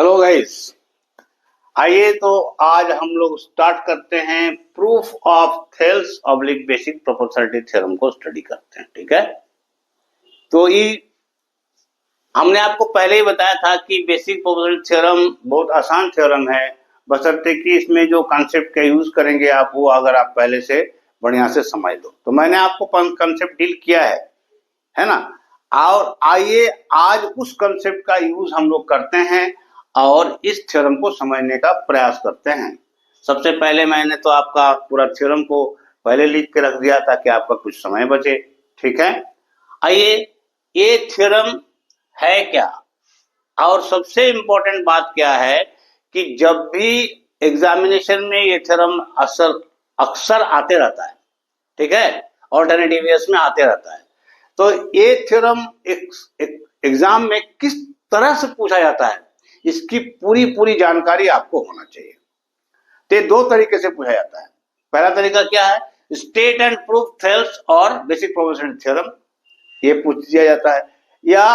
Hello guys, आइए तो आज हम लोग स्टार्ट करते हैं proof of Thales oblique basic proportionality theorem को स्टडी करते हैं। ठीक है, तो ये हमने आपको पहले ही बताया था कि बेसिक प्रोपोर्शनलिटी थ्योरम बहुत आसान थ्योरम है, बशर्ते कि इसमें जो कॉन्सेप्ट का यूज करेंगे आप वो अगर आप पहले से बढ़िया से समझ लो। तो मैंने आपको कॉन्सेप्ट डील किया है ना। और आइए आज उस कॉन्सेप्ट का यूज हम लोग करते हैं और इस थ्योरम को समझने का प्रयास करते हैं। सबसे पहले मैंने तो आपका पूरा थ्योरम को पहले लिख के रख दिया ताकि आपका कुछ समय बचे। ठीक है, आइए, ये थ्योरम है क्या और सबसे इंपॉर्टेंट बात क्या है कि जब भी एग्जामिनेशन में ये थ्योरम अक्सर आते रहता है। ठीक है, ऑल्टरनेटिव ईयर्स में आते रहता है। तो ये थ्योरम एग्जाम में किस तरह से पूछा जाता है इसकी पूरी जानकारी आपको होना चाहिए। तो दो तरीके से पूछा जाता है। पहला तरीका क्या है, स्टेट एंड प्रूफ थेल्स और बेसिक प्रोपोर्शनलिटी थ्योरम, ये पूछ दिया जाता है। या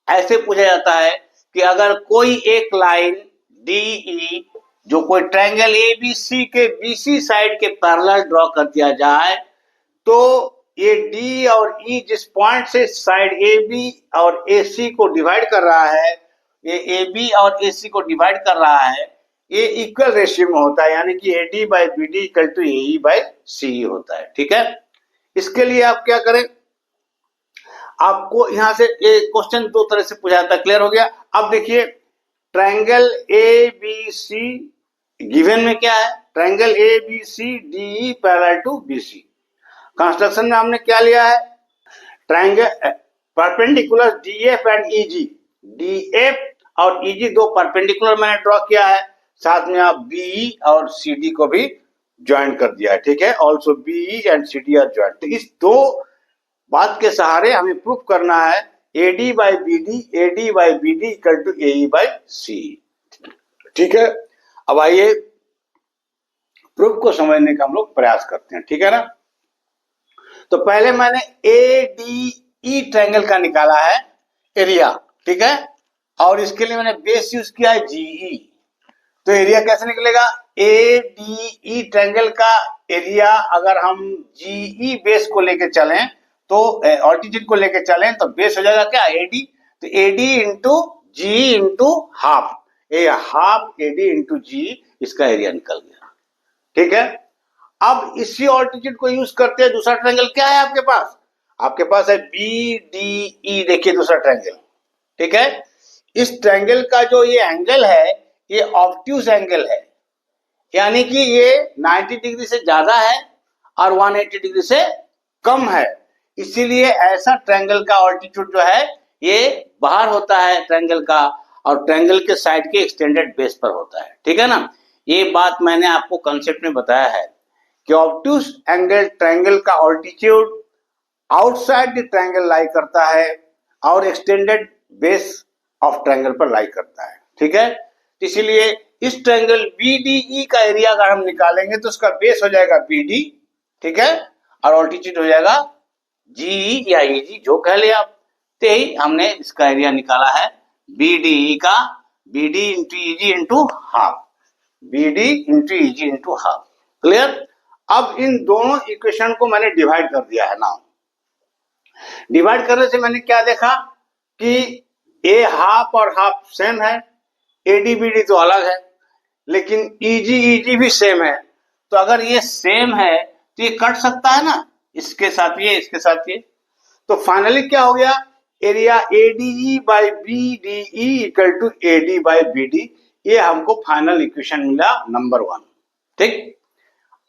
ऐसे पूछा जाता है कि अगर कोई एक लाइन DE जो कोई ट्रायंगल ABC के BC साइड के पैरेलल ड्रॉ कर दिया जाए तो ये D और E जिस पॉइंट से साइड AB और AC को डिवाइड कर रहा है, ये AB और AC को डिवाइड कर रहा है, ये इक्वल रेशियो में होता है, यानी कि AD by BD equal to AE by CE होता है। ठीक है, इसके लिए आप क्या करें, आपको यहां से ये क्वेश्चन दो तरह से पूछा जाता है। क्लियर हो गया। अब देखिए, ट्रायंगल ABC गिवन में क्या है, triangle ABC DE parallel to BC। Construction में हमने क्या लिया है, triangle perpendicular DF and EG, DF और EG दो परपेंडिकुलर मैंने ड्रॉ किया है, साथ में आप BE और CD को भी ज्वाइन कर दिया है। ठीक है, also BE and CD are join. तो इस दो बात के सहारे हमें प्रूफ करना है AD by BD equal to AE by CE। ठीक है, अब आइए प्रूफ को समझने का हम लोग प्रयास करते हैं। ठीक है ना। तो पहले मैंने ADE ट्रायंगल का निकाला है एरिया। ठीक है, और इसके लिए मैंने बेस यूज किया है GE। तो एरिया कैसे निकलेगा, ADE ट्रायंगल का एरिया अगर हम GE बेस को लेके चलें तो ऑल्टीट्यूड को लेके चलें तो बेस हो जाएगा क्या, AD। तो AD into GE into half, half AD into GE, इसका एरिया निकल गया। ठीक है, अब इसी ऑल्टीट्यूड को यूज करते हैं। दूसरा ट्रायंगल क्या है आपके पास, आपके पास है BDE। देखिए दूसरा ट्रायंगल। ठीक है, इस ट्रायंगल का जो ये एंगल है ये ऑब्ट्यूज एंगल है, यानी कि ये 90 डिग्री से ज्यादा है और 180 डिग्री से कम है। इसीलिए ऐसा ट्रायंगल का ऑल्टीट्यूड जो है ये बाहर होता है ट्रायंगल का, और ट्रायंगल के साइड के एक्सटेंडेड बेस पर होता है। ठीक है ना, ये बात मैंने आपको कंसेप्ट में बताया है कि ऑब्ट्यूज एंगल ट्रायंगल का ऑल्टीट्यूड आउटसाइड द ट्रायंगल लाई करता है और एक्सटेंडेड बेस ऑफ ट्रायंगल पर लाई करता है। ठीक है, इसीलिए इस ट्रायंगल BDE का एरिया अगर हम निकालेंगे तो उसका बेस हो जाएगा BD। ठीक है, और ऑल्टीट्यूड हो जाएगा GE या EG, जो कह ले आप। तो यही हमने इसका एरिया निकाला है BDE का, BD into EG into half, BD into EG into half. Clear. अब इन दोनों इक्वेशन को मैंने डिवाइड कर दिया है ना। डिवाइड करने से मैंने क्या देखा कि ए हाफ और हाफ सेम है, AD BD तो अलग है, लेकिन EG भी सेम है। तो अगर ये सेम है तो ये कट सकता है ना, इसके साथ ये, इसके साथ ये। तो फाइनली क्या हो गया, area ADE by BDE equal to AD by BD। ये हमको फाइनल इक्वेशन मिला नंबर 1। ठीक,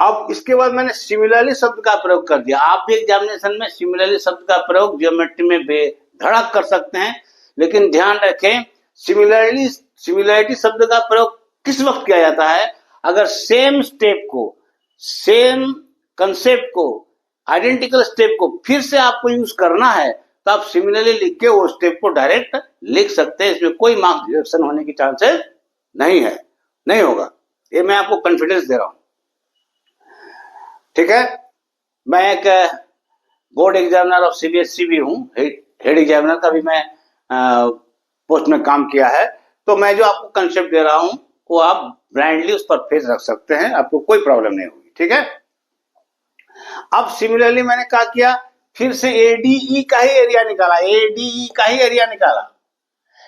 अब इसके बाद मैंने सिमिलरली शब्द का प्रयोग कर दिया। आप भी एग्जामिनेशन में सिमिलरली शब्द का प्रयोग ज्योमेट्री में बेधड़क कर सकते हैं, लेकिन ध्यान रखें सिमिलरिटी शब्द का प्रयोग किस वक्त किया जाता है, अगर सेम स्टेप को, सेम कंसेप्ट को, आइडेंटिकल स्टेप को फिर से आपको यूज करना है तो आप सिमिलरली लिख के वो स्टेप को डायरेक्ट लिख सकते हैं। इसमें कोई मार्क्स डिडक्शन होने की चांसेस नहीं है, नहीं होगा, ये मैं आपको कॉन्फिडेंस दे रहा हूं। ठीक है, मैं एक बोर्ड एग्जामिनर ऑफ CBSE भी हूं, हेड एग्जामिनर का भी मैं पोस्ट में काम किया है। तो मैं जो आपको कंसेप्ट दे रहा हूं वो आप ब्लाइंडली उस पर फेस रख सकते हैं, आपको कोई प्रॉब्लम नहीं होगी, ठीक है। अब सिमिलरली मैंने क्या किया, फिर से एडीई का ही एरिया निकाला, एडीई का ही एरिया निकाला,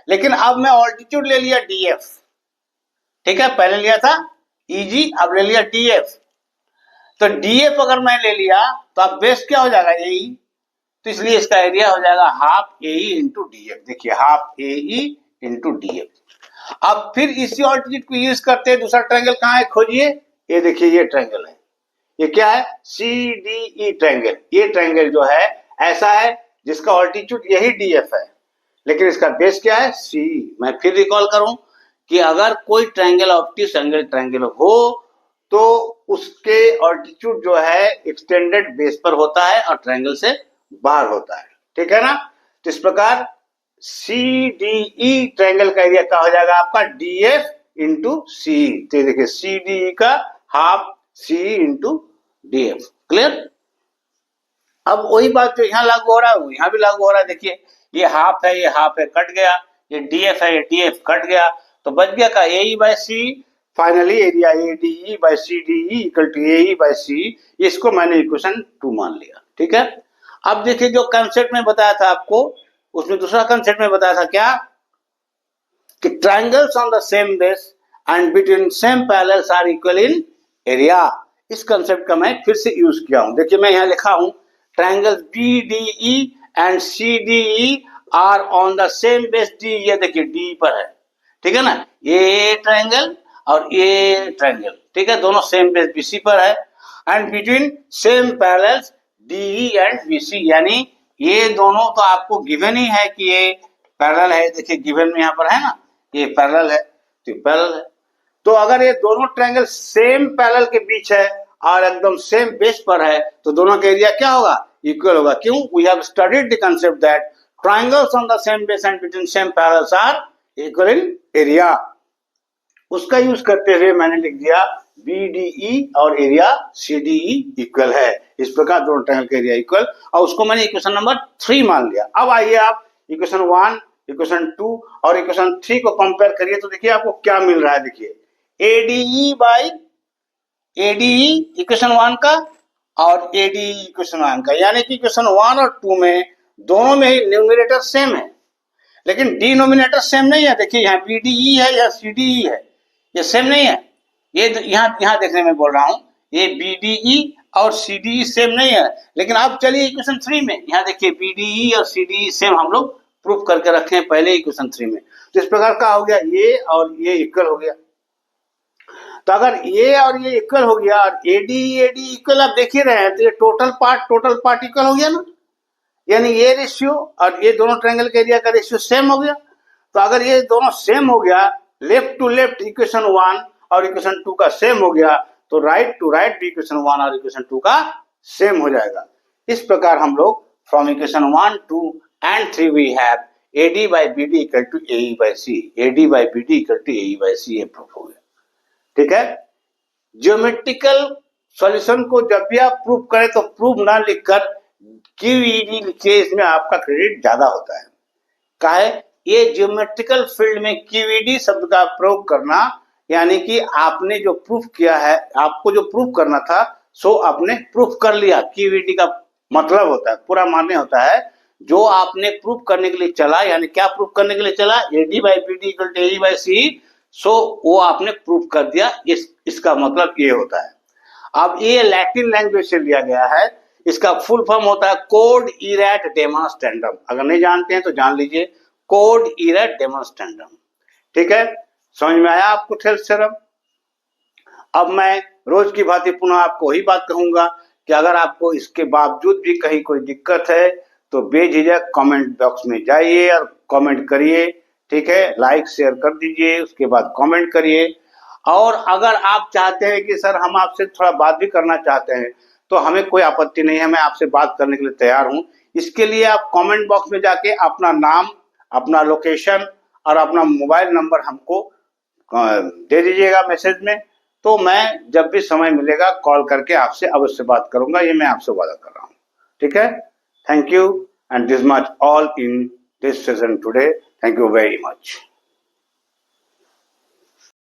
लेकिन अब मैं ऑल्टीट्यूड ले लिया डीएफ, ठीक है। पहले लिया था ईजी, अब ले लिया डीएफ। तो डीएफ अगर मैं ले लिया तो अब बेस क्या हो जाएगा, एई, तो इसलिए इसका एरिया हो जाएगा हाफ एई इंटू डीएफ। देखिए हाफ एई इंटू डीएफ। अब फिर इसी ऑल्टीट्यूड को यूज करते हैं, दूसरा ट्रायंगल कहाँ है खोजिए, ये देखिए ये ट्रायंगल है, ये क्या है, सीडीई ट्रायंगल। ये ट्रायंगल जो है ऐसा है जिसका ऑल्टीट्यूड यही डीएफ है, लेकिन इसका बेस क्या है, सी। मैं फिर रिकॉल करूं कि अगर कोई ट्रायंगल ऑब्ट्यूस एंगल ट्रायंगल हो तो उसके ऑल्टीट्यूड जो है एक्सटेंडेड बेस पर होता है और ट्रायंगल से बाहर होता है, ठीक है ना। तो इस प्रकार सीडीई ट्रायंगल का एरिया क्या हो जाएगा आपका, डीएफ इंटू सी। तो देखिए सीडीई का half C into DF, clear. अब वही बात जो यहाँ लागू हो रहा है वो यहाँ भी लागू हो रहा है। देखिए ये हाफ है, ये हाफ है, कट गया, ये डीएफ है, ये डीएफ कट गया, तो बच गया का AE by C. Finally area ADE by CDE equal to AE by C. इसको मैंने इक्वेशन 2 मान लिया, ठीक है। अब देखिए जो कंसेप्ट में बताया था आपको, उसमें दूसरा कंसेप्ट में बताया था क्या, कि triangles on the same base and between same parallels are equal in area. इस कंसेप्ट का मैं फिर से यूज किया हूं। देखिए मैं यहाँ लिखा हूं, triangles BDE and CDE are on the same base D. ये देखिए डी पर है, ठीक है ना, ये ट्रायंगल और ये ट्रायंगल, ठीक है, दोनों सेम बेस बीसी पर है। And between same parallels DE and BC, यानी ये दोनों तो आपको गिवन ही है कि ये पैरेलल है। देखिए गिवन में यहाँ पर है ना, ये पैरेलल है, तो पैरेलल है। तो अगर ये दोनों ट्रायंगल सेम पैरेलल के बीच है और एकदम सेम बेस पर है तो दोनों का एरिया क्या होगा, इक्वल होगा। क्यों, we have studied the concept that triangles on the same base and between same parallels are equal in area. उसका यूज करते हुए मैंने लिख दिया बीडीई और एरिया सीडीई इक्वल है। इस प्रकार दोनों ट्रायंगल का एरिया इक्वल, और उसको मैंने इक्वेशन नंबर 3 मान लिया। अब आइए आप इक्वेशन 1, इक्वेशन 2 और इक्वेशन 3 को कंपेयर करिए तो देखिए आपको क्या मिल रहा है। देखिए एडीई बाई एडीई इक्वेशन 1 का और एडीई इक्वेशन 1 का, यानी कि इक्वेशन 1 और 2 में दोनों में ही न्यूमरेटर सेम है लेकिन डिनोमिनेटर सेम नहीं है। देखिए यहाँ बीडीई है या सीडीई है, ये सेम नहीं है। ये यहाँ देखने में बोल रहा हूँ, ये बीडीई और सीडीई सेम नहीं है। लेकिन अब चलिए इक्वेशन 3 में, यहाँ देखिए बीडीई और सीडीई सेम हम लोग प्रूफ करके रखे हैं पहले इक्वेशन 3 में। तो इस प्रकार का हो गया, ये और ये इक्वल हो गया। तो अगर ये और ये इक्वल हो गया और एडी एडी इक्वल आप देख ही रहे हैं, तो ये टोटल पार्ट इक्वल हो गया ना, यानी ये रेशियो और ये दोनों ट्रायंगल के एरिया का रेशियो सेम हो गया। तो अगर ये दोनों सेम हो गया, लेफ्ट टू लेफ्ट इक्वेशन 1 और इक्वेशन 2 का सेम हो गया, तो राइट टू राइट भी इक्वेशन 1 और इक्वेशन 2 का सेम हो जाएगा। इस प्रकार हम लोग from equation 1, 2 and 3 we have AD by BD equal to AE by C, AD by BD equal to AE by C, ये प्रूफ हो गया, ठीक है। ज्योमेट्रिकल सॉल्यूशन को जब भी आप प्रूफ करें तो प्रूफ ना लिखकर QED लिखिए, इसमें आपका क्रेडिट ज्यादा होता है। काहे, ये ज्योमेट्रिकल फील्ड में QED शब्द का प्रयोग करना, यानी कि आपने जो प्रूफ किया है, आपको जो प्रूफ करना था सो आपने प्रूफ कर लिया। QED का मतलब होता है, पूरा मान्य होता है, जो आपने प्रूफ करने के लिए चला, यानी क्या प्रूफ करने के लिए चला, AD by BD equal to AE by C, so वो आपने प्रूफ कर दिया। इसका मतलब ये होता है। अब ये लैटिन लैंग्वेज से लिया गया है, इसका फुल फॉर्म होता है कोड इरैट डेमोन्स्ट्रेंडम। अगर नहीं जानते हैं तो जान लीजिए, कोड इरैट डेमोन्स्ट्रेंडम, ठीक है। समझ में आया आपको थेल्स थ्योरम। अब मैं रोज की भांति पुनः आपको वही बात कहूंगा कि अगर आपको इसके बावजूद भी कहीं कोई दिक्कत है तो बेझिझक कमेंट बॉक्स में जाइए और कमेंट करिए, ठीक है। लाइक शेयर कर दीजिए, उसके बाद कमेंट करिए। और अगर आप चाहते हैं कि सर हम आपसे थोड़ा बात भी करना चाहते हैं तो हमें कोई आपत्ति नहीं है, मैं आपसे बात करने के लिए तैयार हूं। इसके लिए आप कमेंट बॉक्स में जाके अपना नाम, अपना लोकेशन और अपना मोबाइल नंबर हमको दे दीजिएगा मैसेज में, तो मैं जब भी समय मिलेगा कॉल करके आपसे अवश्य बात करूंगा। ये मैं आपसे वादा कर रहा हूँ, ठीक है। Thank you, and this much all in this session today. Thank you very much.